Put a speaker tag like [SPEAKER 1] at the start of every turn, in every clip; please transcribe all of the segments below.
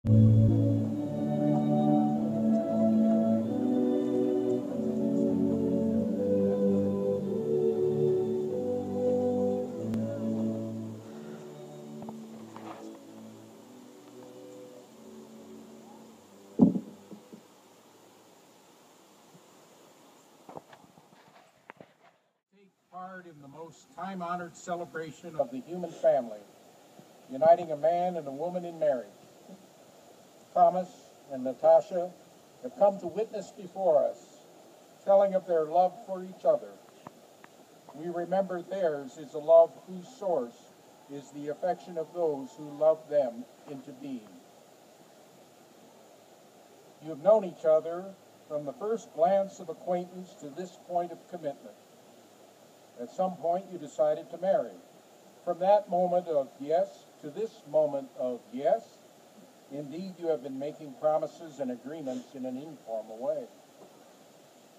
[SPEAKER 1] Take part in the most time-honored celebration of the human family, uniting a man and a woman in marriage. Thomas and Natasha have come to witness before us, telling of their love for each other. We remember theirs is a love whose source is the affection of those who love them into being. You have known each other from the first glance of acquaintance to this point of commitment. At some point you decided to marry. From that moment of yes to this moment of yes, indeed you have been making promises and agreements in an informal way.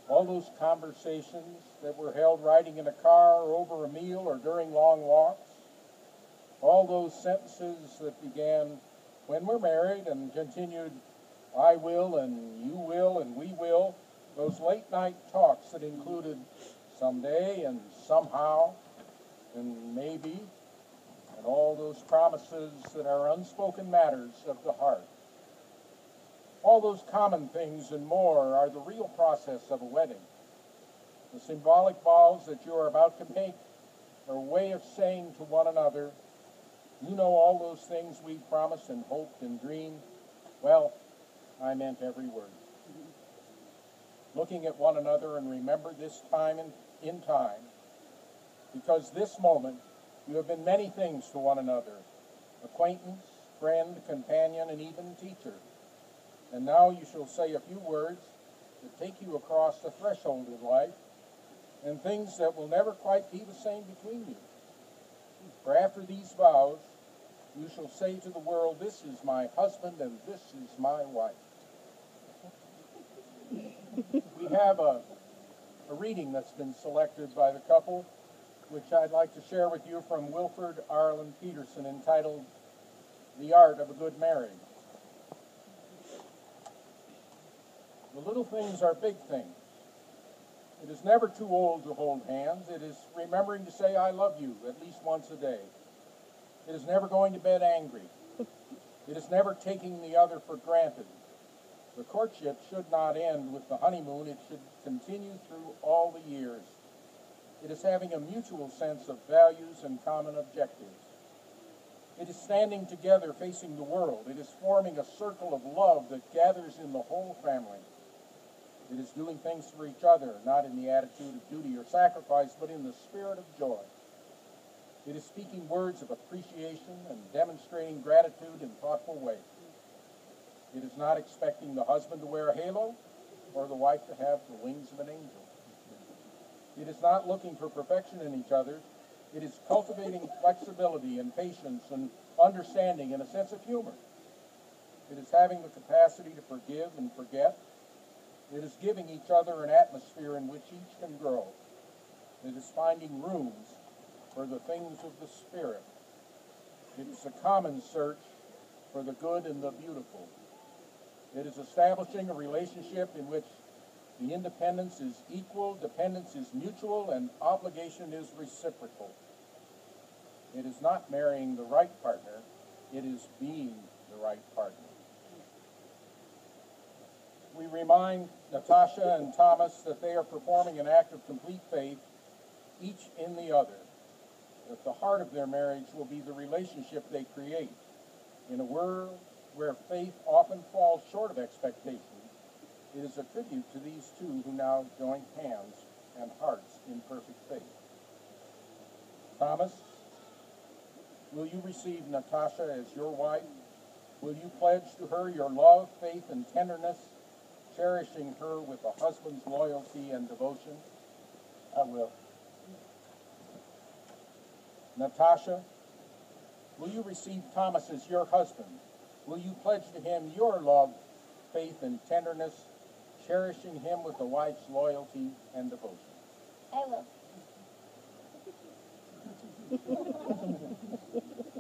[SPEAKER 1] All those conversations that were held riding in a car or over a meal or during long walks, all those sentences that began, when we're married, and continued, I will and you will and we will, those late night talks that included someday and somehow and maybe, and all those promises that are unspoken matters of the heart. All those common things and more are the real process of a wedding. The symbolic vows that you are about to make are a way of saying to one another, you know all those things we promised and hoped and dreamed? Well, I meant every word. Looking at one another and remember this time in time, because this moment you have been many things to one another, acquaintance, friend, companion, and even teacher. And now you shall say a few words that take you across the threshold of life, and things that will never quite be the same between you. For after these vows, you shall say to the world, this is my husband and this is my wife. We have a reading that's been selected by the couple, which I'd like to share with you from Wilford Arlen Peterson, entitled The Art of a Good Marriage. The little things are big things. It is never too old to hold hands. It is remembering to say, I love you, at least once a day. It is never going to bed angry. It is never taking the other for granted. The courtship should not end with the honeymoon. It should continue through all the years. It is having a mutual sense of values and common objectives. It is standing together facing the world. It is forming a circle of love that gathers in the whole family. It is doing things for each other, not in the attitude of duty or sacrifice, but in the spirit of joy. It is speaking words of appreciation and demonstrating gratitude in thoughtful ways. It is not expecting the husband to wear a halo or the wife to have the wings of an angel. It is not looking for perfection in each other. It is cultivating flexibility and patience and understanding and a sense of humor. It is having the capacity to forgive and forget. It is giving each other an atmosphere in which each can grow. It is finding rooms for the things of the Spirit. It is a common search for the good and the beautiful. It is establishing a relationship in which the independence is equal, dependence is mutual, and obligation is reciprocal. It is not marrying the right partner, it is being the right partner. We remind Natasha and Thomas that they are performing an act of complete faith, each in the other. That the heart of their marriage will be the relationship they create. In a world where faith often falls short of expectations, it is a tribute to these two who now join hands and hearts in perfect faith. Thomas, will you receive Natasha as your wife? Will you pledge to her your love, faith, and tenderness, cherishing her with a husband's loyalty and devotion?
[SPEAKER 2] I will.
[SPEAKER 1] Natasha, will you receive Thomas as your husband? Will you pledge to him your love, faith, and tenderness, cherishing him with a wife's loyalty and devotion?
[SPEAKER 3] I will.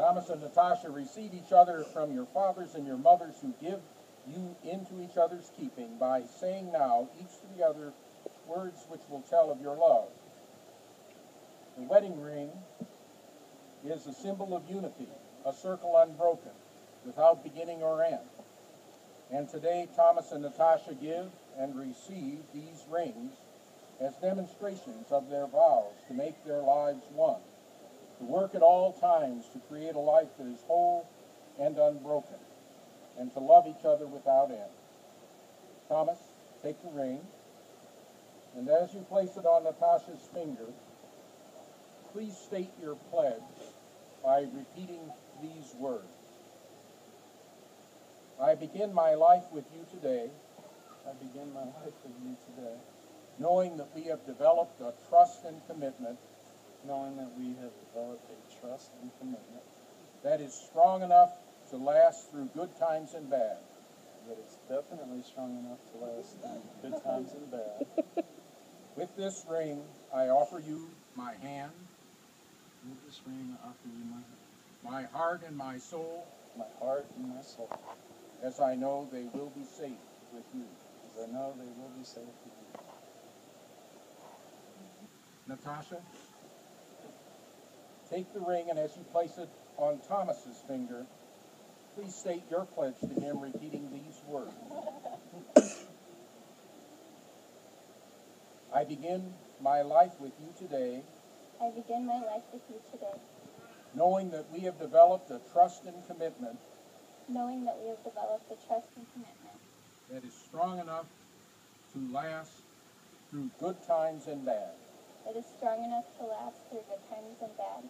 [SPEAKER 1] Thomas and Natasha, receive each other from your fathers and your mothers who give you into each other's keeping by saying now, each to the other, words which will tell of your love. The wedding ring is a symbol of unity, a circle unbroken, without beginning or end. And today, Thomas and Natasha give and receive these rings as demonstrations of their vows to make their lives one, to work at all times to create a life that is whole and unbroken, and to love each other without end. Thomas, take the ring, and as you place it on Natasha's finger, please state your pledge by repeating these words. I begin my life with you today.
[SPEAKER 2] I begin my life with you today,
[SPEAKER 1] knowing that we have developed a trust and commitment
[SPEAKER 2] knowing that we have developed a trust and commitment
[SPEAKER 1] that is strong enough to last through good times and bad.
[SPEAKER 2] that is definitely strong enough to last through good times and bad.
[SPEAKER 1] With this ring, I offer you my hand,
[SPEAKER 2] With this ring, I offer you
[SPEAKER 1] my heart and my soul,
[SPEAKER 2] my heart and my soul,
[SPEAKER 1] as I know they will be safe with you.
[SPEAKER 2] as I know they will be safe with you.
[SPEAKER 1] Natasha, take the ring, and as you place it on Thomas's finger, please state your pledge to him, repeating these words. I begin my life with you today,
[SPEAKER 3] I begin my life with you today,
[SPEAKER 1] knowing that we have developed a trust and commitment
[SPEAKER 3] knowing that we have developed a trust and commitment
[SPEAKER 1] that is strong enough to last through good times and bad.
[SPEAKER 3] that is strong enough to last through good times and bad.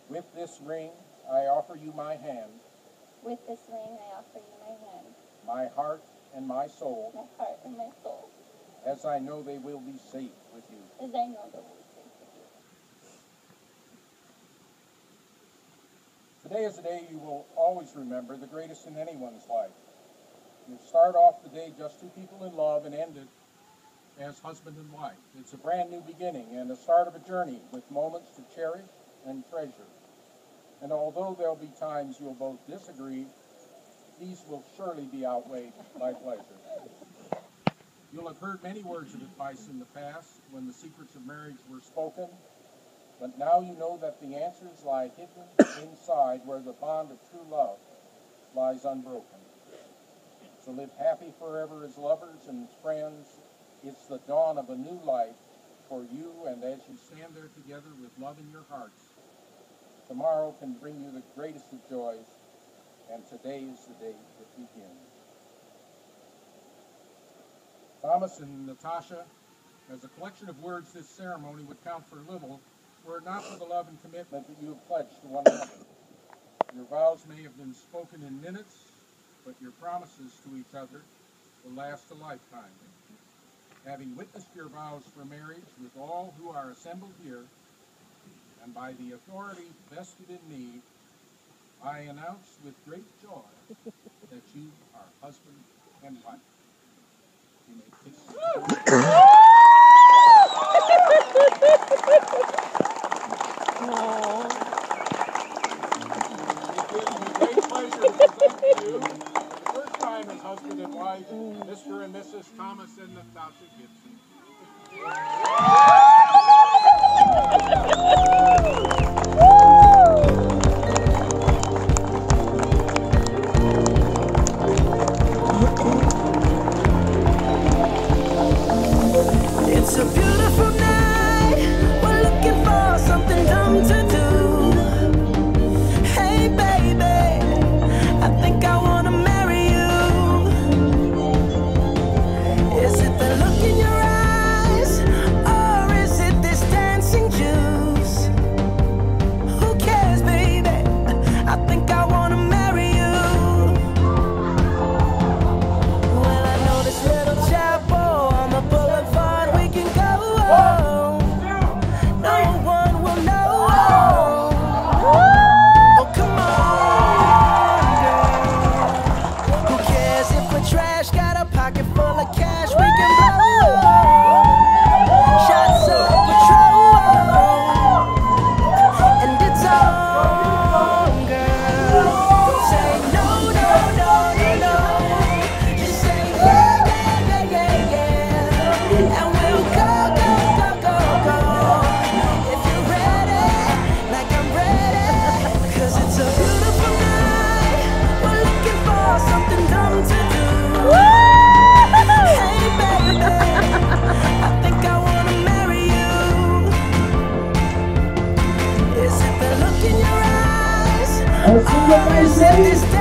[SPEAKER 1] With this ring, I offer you my hand,
[SPEAKER 3] With this ring, I offer you my hand,
[SPEAKER 1] my heart and my soul,
[SPEAKER 3] my heart and my soul,
[SPEAKER 1] as I know they will be safe with you.
[SPEAKER 3] as I know that we safe with you.
[SPEAKER 1] Today is a day you will always remember, the greatest in anyone's life. You start off the day just two people in love and end it as husband and wife. It's a brand new beginning and the start of a journey with moments to cherish and treasure. And although there'll be times you'll both disagree, these will surely be outweighed by pleasure. You'll have heard many words of advice in the past when the secrets of marriage were spoken, but now you know that the answers lie hidden inside where the bond of true love lies unbroken. So live happy forever as lovers and friends. It's the dawn of a new life for you, and as you stand there together with love in your hearts, tomorrow can bring you the greatest of joys, and today is the day it begins. Thomas and Natasha, as a collection of words, this ceremony would count for little were it not for the love and commitment that you have pledged to one another. Your vows may have been spoken in minutes, but your promises to each other will last a lifetime. Having witnessed your vows for marriage with all who are assembled here, and by the authority vested in me, I announce with great joy that you are husband and wife. You may kiss. It gives me great pleasure to present to you, for the first time as husband and wife, Mr. and Mrs. Thomas and Natasha Gibson.
[SPEAKER 4] It's a beautiful night. We're looking for something dumb to do. Hey, baby, I think I wanna marry you. Is it the look in your eyes, or set this